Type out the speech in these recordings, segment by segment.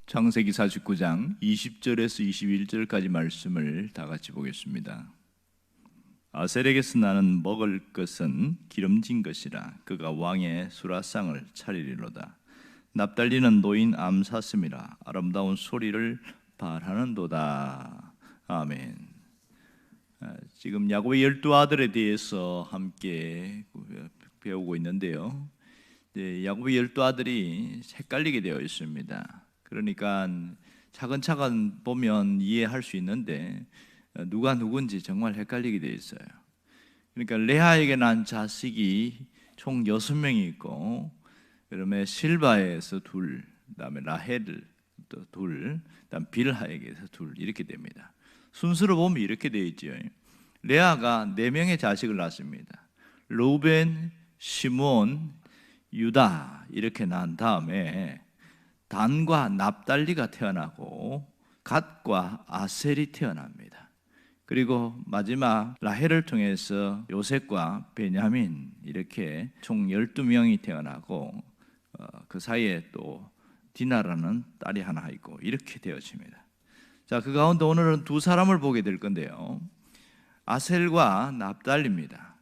창세기 49장 20절에서 21절까지 말씀을 다 같이 보겠습니다. 아셀에게서 나는 먹을 것은 기름진 것이라 그가 왕의 수라상을 차리리로다. 납달리는 노인 암사슴이라 아름다운 소리를 발하는도다. 아멘. 지금 야곱의 12아들에 대해서 함께 배우고 있는데요, 야곱의 12아들이 헷갈리게 되어 있습니다. 그러니까 차근차근 보면 이해할 수 있는데 누가 누군지 정말 헷갈리게 되어 있어요. 그러니까 레아에게 난 자식이 총 6명이 있고, 그다음에 실바에서 둘, 그다음에 라헬 또 둘, 그다음 빌하에게서 둘, 이렇게 됩니다. 순서로 보면 이렇게 되어 있죠. 레아가 4명의 자식을 낳습니다. 루벤, 시므온, 유다 이렇게 낳은 다음에 단과 납달리가 태어나고 갓과 아셀이 태어납니다. 그리고 마지막 라헬을 통해서 요셉과 베냐민 이렇게 총 12명이 태어나고 그 사이에 또 디나라는 딸이 하나 있고 이렇게 되어집니다. 자, 그 가운데 오늘은 두 사람을 보게 될 건데요, 아셀과 납달리입니다.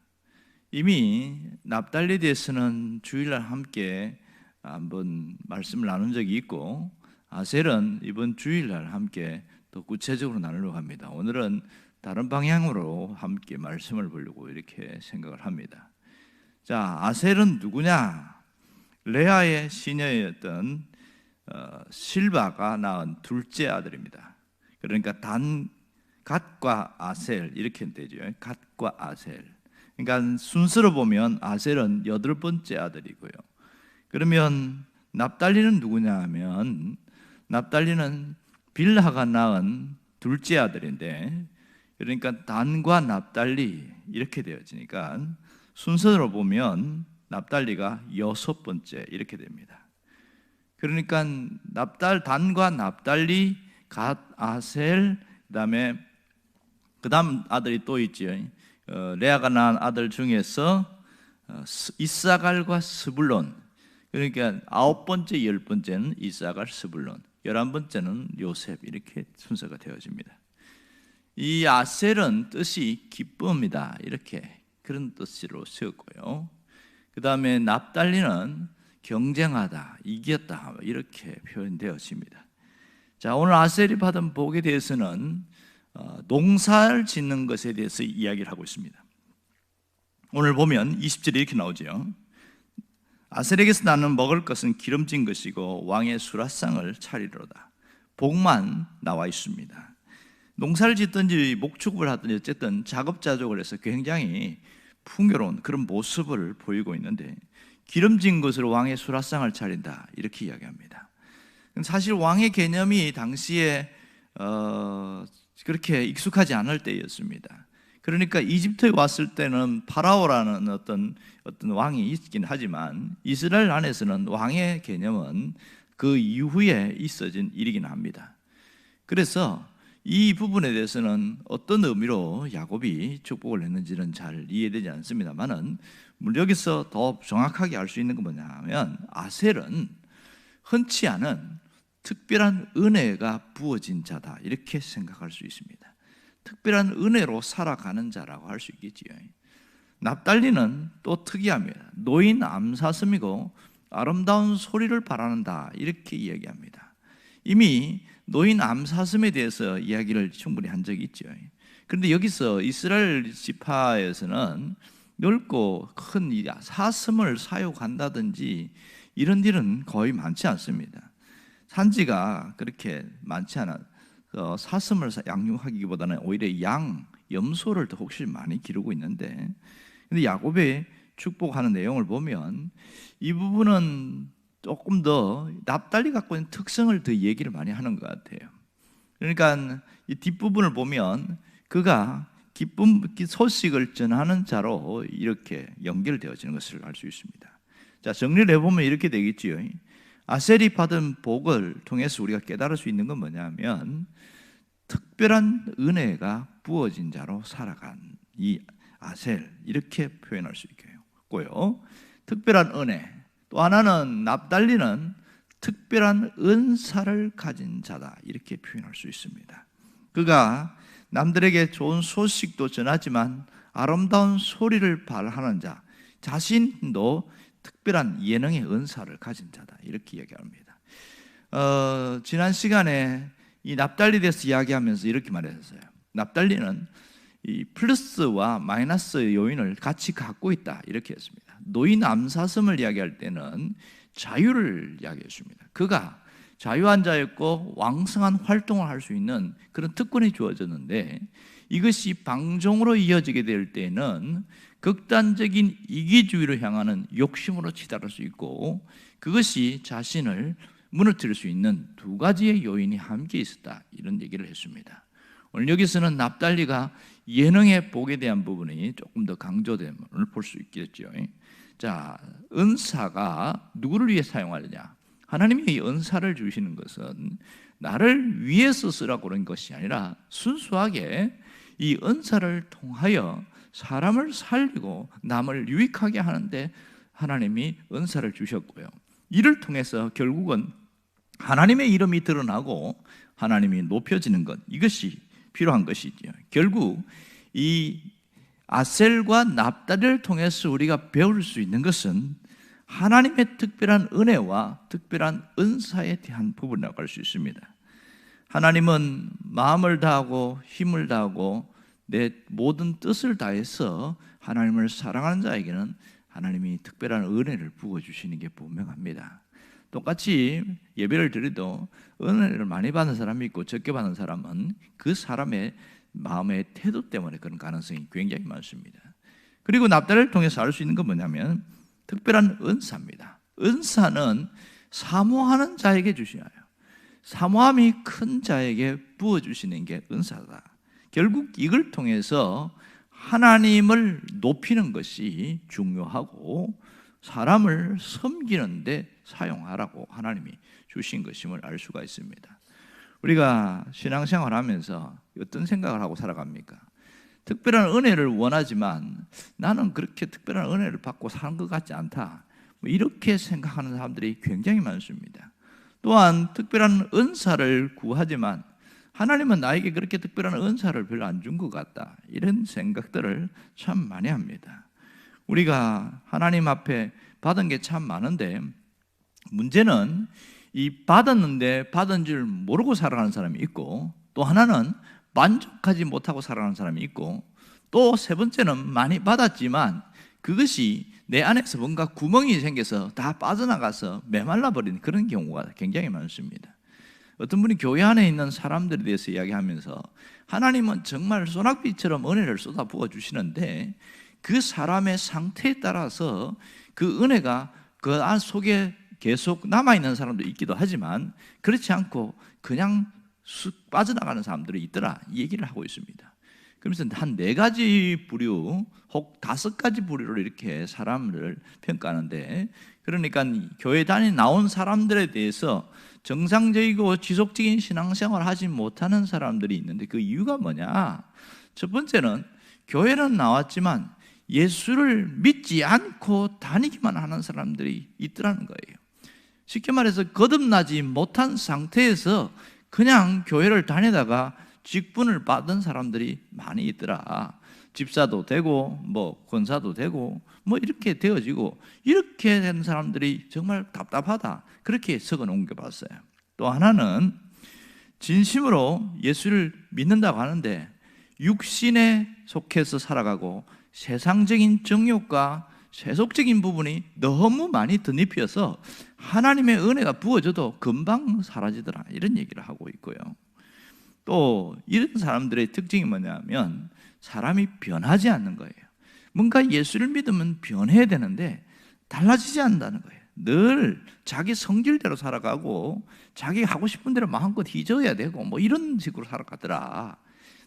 이미 납달리에 대해서는 주일날 함께 한번 말씀을 나눈 적이 있고, 아셀은 이번 주일날 함께 더 구체적으로 나누려고 합니다. 오늘은 다른 방향으로 함께 말씀을 보려고 이렇게 생각을 합니다. 자, 아셀은 누구냐? 레아의 시녀였던 실바가 낳은 둘째 아들입니다. 그러니까 갓과 아셀 이렇게 되죠. 갓과 아셀. 그러니까 순서로 보면 아셀은 8번째 아들이고요. 그러면 납달리는 누구냐 하면, 납달리는 빌하가 낳은 둘째 아들인데, 그러니까 단과 납달리 이렇게 되어지니까 순서로 보면 납달리가 6번째 이렇게 됩니다. 그러니까 단과 납달리, 갓, 아셀, 그다음 아들이 또 있죠. 레아가 낳은 아들 중에서 이사갈과 스불론, 그러니까 9번째, 10번째는 이사갈, 스불론, 11번째는 요셉, 이렇게 순서가 되어집니다. 이 아셀은 뜻이 기쁨이다, 이렇게 그런 뜻으로 쓰였고요. 그 다음에 납달리는 경쟁하다, 이겼다, 이렇게 표현되어집니다. 자, 오늘 아셀이 받은 복에 대해서는 농사를 짓는 것에 대해서 이야기를 하고 있습니다. 오늘 보면 20절에 이렇게 나오죠. 아셀에게서 나는 먹을 것은 기름진 것이고 왕의 수라상을 차리로다. 복만 나와 있습니다. 농사를 짓든지 목축을 하든지 어쨌든 작업자족을 해서 굉장히 풍요로운 그런 모습을 보이고 있는데, 기름진 것으로 왕의 수라상을 차린다, 이렇게 이야기합니다. 사실 왕의 개념이 당시에 그렇게 익숙하지 않을 때였습니다. 그러니까 이집트에 왔을 때는 파라오라는 어떤 왕이 있긴 하지만 이스라엘 안에서는 왕의 개념은 그 이후에 있어진 일이긴 합니다. 그래서 이 부분에 대해서는 어떤 의미로 야곱이 축복을 했는지는 잘 이해되지 않습니다만은, 여기서 더 정확하게 알 수 있는 건 뭐냐면, 아셀은 흔치 않은 특별한 은혜가 부어진 자다, 이렇게 생각할 수 있습니다. 특별한 은혜로 살아가는 자라고 할 수 있겠지요. 납달리는 또 특이합니다. 노인 암사슴이고 아름다운 소리를 바라는다, 이렇게 이야기합니다. 이미 노인 암사슴에 대해서 이야기를 충분히 한 적이 있죠. 그런데 여기서 이스라엘 지파에서는 넓고 큰 사슴을 사육한다든지 이런 일은 거의 많지 않습니다. 산지가 그렇게 많지 않아 사슴을 양육하기보다는 오히려 염소를 더 혹시 많이 기르고 있는데, 근데 야곱의 축복하는 내용을 보면 이 부분은 조금 더 납달리 갖고 있는 특성을 더 얘기를 많이 하는 것 같아요. 그러니까 이 뒷부분을 보면 그가 기쁨 소식을 전하는 자로 이렇게 연결되어지는 것을 알 수 있습니다. 자, 정리를 해보면 이렇게 되겠지요. 아셀이 받은 복을 통해서 우리가 깨달을 수 있는 건 뭐냐면, 특별한 은혜가 부어진 자로 살아간 이 아셀, 이렇게 표현할 수 있고요. 특별한 은혜. 또 하나는 납달리는 특별한 은사를 가진 자다, 이렇게 표현할 수 있습니다. 그가 남들에게 좋은 소식도 전하지만 아름다운 소리를 발하는 자, 자신도 특별한 예능의 은사를 가진 자다, 이렇게 이야기합니다. 지난 시간에 이 납달리에 대해서 이야기하면서 이렇게 말했어요. 납달리는 이 플러스와 마이너스의 요인을 같이 갖고 있다, 이렇게 했습니다. 노인 암사슴을 이야기할 때는 자유를 이야기했습니다. 그가 자유한 자였고 왕성한 활동을 할 수 있는 그런 특권이 주어졌는데, 이것이 방종으로 이어지게 될 때는 극단적인 이기주의로 향하는 욕심으로 치달을 수 있고, 그것이 자신을 무너뜨릴 수 있는 두 가지의 요인이 함께 있었다, 이런 얘기를 했습니다. 오늘 여기서는 납달리가 예능의 복에 대한 부분이 조금 더 강조됨을 볼 수 있겠죠. 자, 은사가 누구를 위해 사용하느냐? 하나님이 이 은사를 주시는 것은 나를 위해서 쓰라고 그런 것이 아니라 순수하게 이 은사를 통하여 사람을 살리고 남을 유익하게 하는데 하나님이 은사를 주셨고요, 이를 통해서 결국은 하나님의 이름이 드러나고 하나님이 높여지는 것, 이것이 필요한 것이죠. 결국 이 아셀과 납달리를 통해서 우리가 배울 수 있는 것은 하나님의 특별한 은혜와 특별한 은사에 대한 부분이라고 할 수 있습니다. 하나님은 마음을 다하고 힘을 다하고 내 모든 뜻을 다해서 하나님을 사랑하는 자에게는 하나님이 특별한 은혜를 부어주시는 게 분명합니다. 똑같이 예배를 드려도 은혜를 많이 받는 사람이 있고 적게 받는 사람은 그 사람의 마음의 태도 때문에 그런 가능성이 굉장히 많습니다. 그리고 납달리를 통해서 알 수 있는 건 뭐냐면 특별한 은사입니다. 은사는 사모하는 자에게 주셔야 해요. 사모함이 큰 자에게 부어주시는 게 은사다. 결국 이걸 통해서 하나님을 높이는 것이 중요하고 사람을 섬기는 데 사용하라고 하나님이 주신 것임을 알 수가 있습니다. 우리가 신앙생활을 하면서 어떤 생각을 하고 살아갑니까? 특별한 은혜를 원하지만 나는 그렇게 특별한 은혜를 받고 사는 것 같지 않다, 이렇게 생각하는 사람들이 굉장히 많습니다. 또한 특별한 은사를 구하지만 하나님은 나에게 그렇게 특별한 은사를 별로 안 준 것 같다, 이런 생각들을 참 많이 합니다. 우리가 하나님 앞에 받은 게 참 많은데 문제는 이 받았는데 받은 줄 모르고 살아가는 사람이 있고, 또 하나는 만족하지 못하고 살아가는 사람이 있고, 또 세 번째는 많이 받았지만 그것이 내 안에서 뭔가 구멍이 생겨서 다 빠져나가서 메말라 버리는 그런 경우가 굉장히 많습니다. 어떤 분이 교회 안에 있는 사람들에 대해서 이야기하면서 하나님은 정말 소낙비처럼 은혜를 쏟아 부어 주시는데 그 사람의 상태에 따라서 그 은혜가 그 안 속에 계속 남아있는 사람도 있기도 하지만 그렇지 않고 그냥 쑥 빠져나가는 사람들이 있더라, 이 얘기를 하고 있습니다. 그러면서 한 4가지 부류 혹 5가지 부류로 이렇게 사람을 평가하는데, 그러니까 교회 다니 나온 사람들에 대해서 정상적이고 지속적인 신앙생활을 하지 못하는 사람들이 있는데 그 이유가 뭐냐? 첫 번째는 교회는 나왔지만 예수를 믿지 않고 다니기만 하는 사람들이 있더라는 거예요. 쉽게 말해서 거듭나지 못한 상태에서 그냥 교회를 다니다가 직분을 받은 사람들이 많이 있더라. 집사도 되고 뭐 권사도 되고 뭐 이렇게 되어지고, 이렇게 된 사람들이 정말 답답하다, 그렇게 적어 놓은 게 봤어요. 또 하나는 진심으로 예수를 믿는다고 하는데 육신에 속해서 살아가고 세상적인 정욕과 세속적인 부분이 너무 많이 덧입혀서 하나님의 은혜가 부어져도 금방 사라지더라, 이런 얘기를 하고 있고요. 또 이런 사람들의 특징이 뭐냐면 사람이 변하지 않는 거예요. 뭔가 예수를 믿으면 변해야 되는데 달라지지 않는다는 거예요. 늘 자기 성질대로 살아가고 자기 하고 싶은 대로 마음껏 휘저어야 되고 뭐 이런 식으로 살아가더라.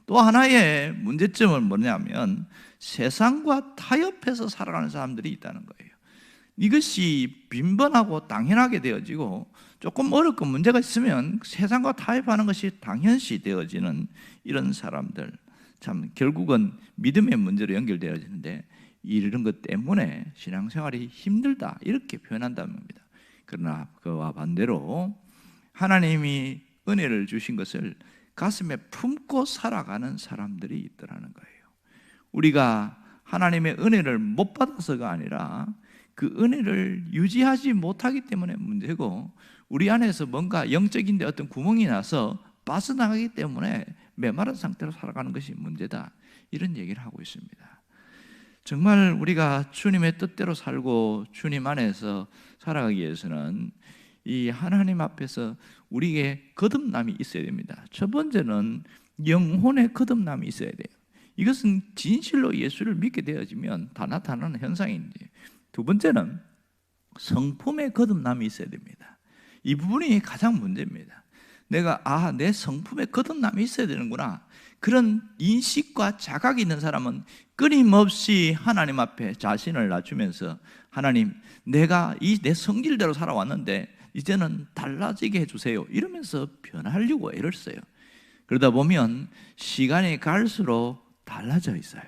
또 하나의 문제점은 뭐냐면 세상과 타협해서 살아가는 사람들이 있다는 거예요. 이것이 빈번하고 당연하게 되어지고 조금 어렵고 문제가 있으면 세상과 타협하는 것이 당연시 되어지는 이런 사람들, 참 결국은 믿음의 문제로 연결되어지는데 이런 것 때문에 신앙생활이 힘들다, 이렇게 표현한다는 겁니다. 그러나 그와 반대로 하나님이 은혜를 주신 것을 가슴에 품고 살아가는 사람들이 있더라는 거예요. 우리가 하나님의 은혜를 못 받아서가 아니라 그 은혜를 유지하지 못하기 때문에 문제고, 우리 안에서 뭔가 영적인 데 어떤 구멍이 나서 빠져나가기 때문에 메마른 상태로 살아가는 것이 문제다, 이런 얘기를 하고 있습니다. 정말 우리가 주님의 뜻대로 살고 주님 안에서 살아가기 위해서는 이 하나님 앞에서 우리에게 거듭남이 있어야 됩니다. 첫 번째는 영혼의 거듭남이 있어야 돼요. 이것은 진실로 예수를 믿게 되어지면 다 나타나는 현상인데, 두 번째는 성품의 거듭남이 있어야 됩니다. 이 부분이 가장 문제입니다. 내가 내 성품의 거듭남이 있어야 되는구나, 그런 인식과 자각이 있는 사람은 끊임없이 하나님 앞에 자신을 낮추면서, 하나님, 내가 내 성질대로 살아왔는데 이제는 달라지게 해주세요, 이러면서 변하려고 애를 써요. 그러다 보면 시간이 갈수록 달라져 있어요.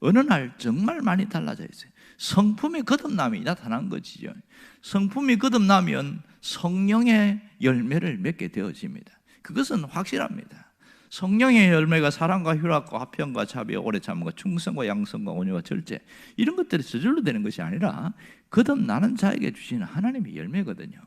어느 날 정말 많이 달라져 있어요. 성품의 거듭남이 나타난 것이죠. 성품이 거듭나면 성령의 열매를 맺게 되어집니다. 그것은 확실합니다. 성령의 열매가 사랑과 희락과 화평과 자비, 오래 참음과 충성과 양성과 온유와 절제, 이런 것들이 저절로 되는 것이 아니라 거듭나는 자에게 주시는 하나님의 열매거든요.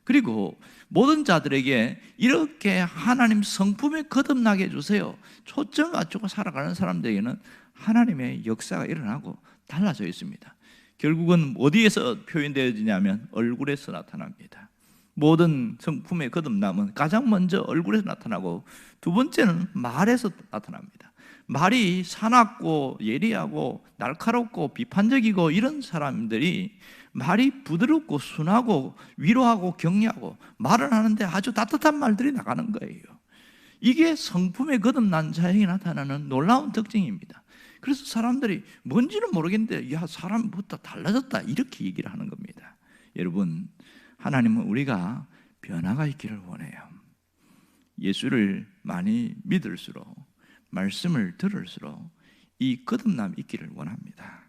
그리고 모든 자들에게 이렇게 하나님 성품에 거듭나게 해주세요, 초점을 맞추고 살아가는 사람들에게는 하나님의 역사가 일어나고 달라져 있습니다. 결국은 어디에서 표현되어지냐면 얼굴에서 나타납니다. 모든 성품의 거듭남은 가장 먼저 얼굴에서 나타나고, 두 번째는 말에서 나타납니다. 말이 사납고 예리하고 날카롭고 비판적이고 이런 사람들이 말이 부드럽고 순하고 위로하고 격려하고 말을 하는데 아주 따뜻한 말들이 나가는 거예요. 이게 성품의 거듭난 자에게 나타나는 놀라운 특징입니다. 그래서 사람들이 뭔지는 모르겠는데, 야, 사람부터 달라졌다, 이렇게 얘기를 하는 겁니다. 여러분, 하나님은 우리가 변화가 있기를 원해요. 예수를 많이 믿을수록, 말씀을 들을수록 이 거듭남이 있기를 원합니다.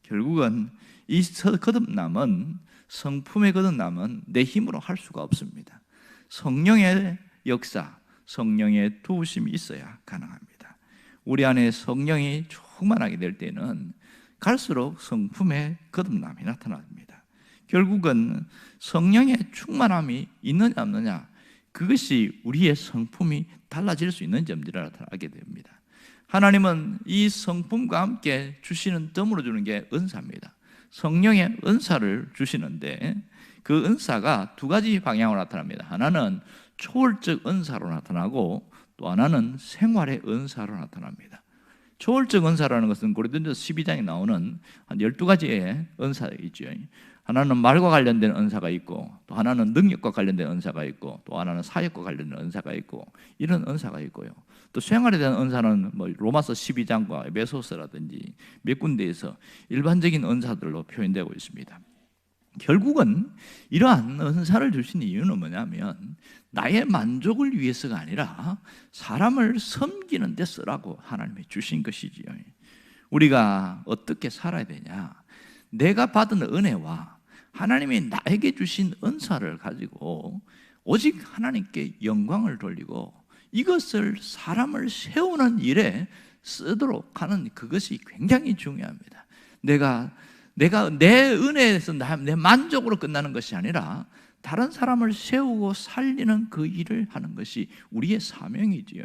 결국은 이 거듭남은, 성품의 거듭남은 내 힘으로 할 수가 없습니다. 성령의 역사, 성령의 도우심이 있어야 가능합니다. 우리 안에 성령이 충만하게 될 때는 갈수록 성품의 거듭남이 나타납니다. 결국은 성령의 충만함이 있느냐 없느냐, 그것이 우리의 성품이 달라질 수 있는 점들을 나타나게 됩니다. 하나님은 이 성품과 함께 주시는, 덤으로 주는 게 은사입니다. 성령의 은사를 주시는데, 그 은사가 두 가지 방향으로 나타납니다. 하나는 초월적 은사로 나타나고, 또 하나는 생활의 은사로 나타납니다. 초월적 은사라는 것은 고린도전서 12장에 나오는 한 12가지의 은사가 있죠. 하나는 말과 관련된 은사가 있고, 또 하나는 능력과 관련된 은사가 있고, 또 하나는 사역과 관련된 은사가 있고, 이런 은사가 있고요. 또 생활에 대한 은사는 로마서 12장과 에베소서라든지 몇 군데에서 일반적인 은사들로 표현되고 있습니다. 결국은 이러한 은사를 주신 이유는 뭐냐면, 나의 만족을 위해서가 아니라 사람을 섬기는 데 쓰라고 하나님이 주신 것이지요. 우리가 어떻게 살아야 되냐, 내가 받은 은혜와 하나님이 나에게 주신 은사를 가지고 오직 하나님께 영광을 돌리고 이것을 사람을 세우는 일에 쓰도록 하는, 그것이 굉장히 중요합니다. 내가 내 은혜에서 내 만족으로 끝나는 것이 아니라 다른 사람을 세우고 살리는 그 일을 하는 것이 우리의 사명이지요.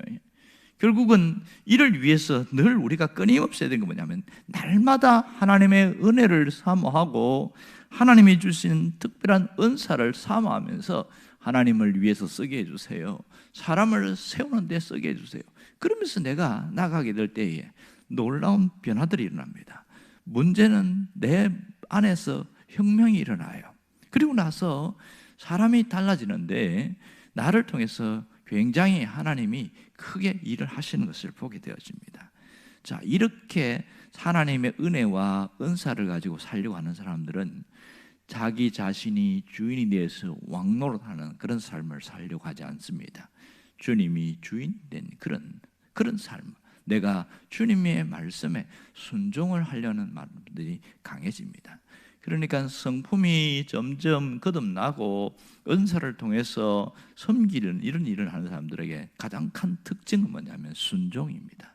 결국은 이를 위해서 늘 우리가 끊임없이 해야 되는 게 뭐냐면, 날마다 하나님의 은혜를 사모하고 하나님이 주신 특별한 은사를 사모하면서 하나님을 위해서 쓰게 해주세요, 사람을 세우는 데 쓰게 해주세요. 그러면서 내가 나가게 될 때에 놀라운 변화들이 일어납니다. 문제는 내 안에서 혁명이 일어나요. 그리고 나서 사람이 달라지는데, 나를 통해서 굉장히 하나님이 크게 일을 하시는 것을 보게 되어집니다. 자, 이렇게 하나님의 은혜와 은사를 가지고 살려고 하는 사람들은 자기 자신이 주인이 되어서 왕노릇하는 그런 삶을 살려고 하지 않습니다. 주님이 주인 된 그런 삶, 내가 주님의 말씀에 순종을 하려는 마음들이 강해집니다. 그러니까 성품이 점점 거듭나고 은사를 통해서 섬기는 이런 일을 하는 사람들에게 가장 큰 특징은 뭐냐면 순종입니다.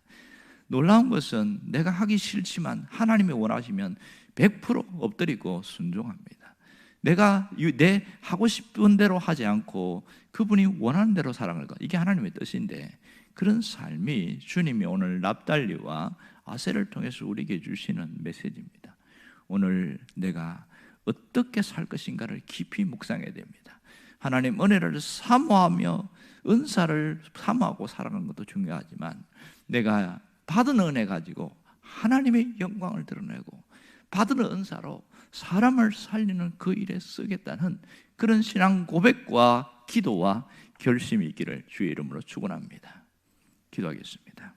놀라운 것은 내가 하기 싫지만 하나님이 원하시면 100% 엎드리고 순종합니다. 내가 내 하고 싶은 대로 하지 않고 그분이 원하는 대로 살아갈 것, 이게 하나님의 뜻인데, 그런 삶이 주님이 오늘 납달리와 아셀을 통해서 우리에게 주시는 메시지입니다. 오늘 내가 어떻게 살 것인가를 깊이 묵상해야 됩니다. 하나님 은혜를 사모하며 은사를 사모하고 살아가는 것도 중요하지만, 내가 받은 은혜 가지고 하나님의 영광을 드러내고 받은 은사로 사람을 살리는 그 일에 쓰겠다는 그런 신앙 고백과 기도와 결심이 있기를 주의 이름으로 축원합니다. 기도하겠습니다.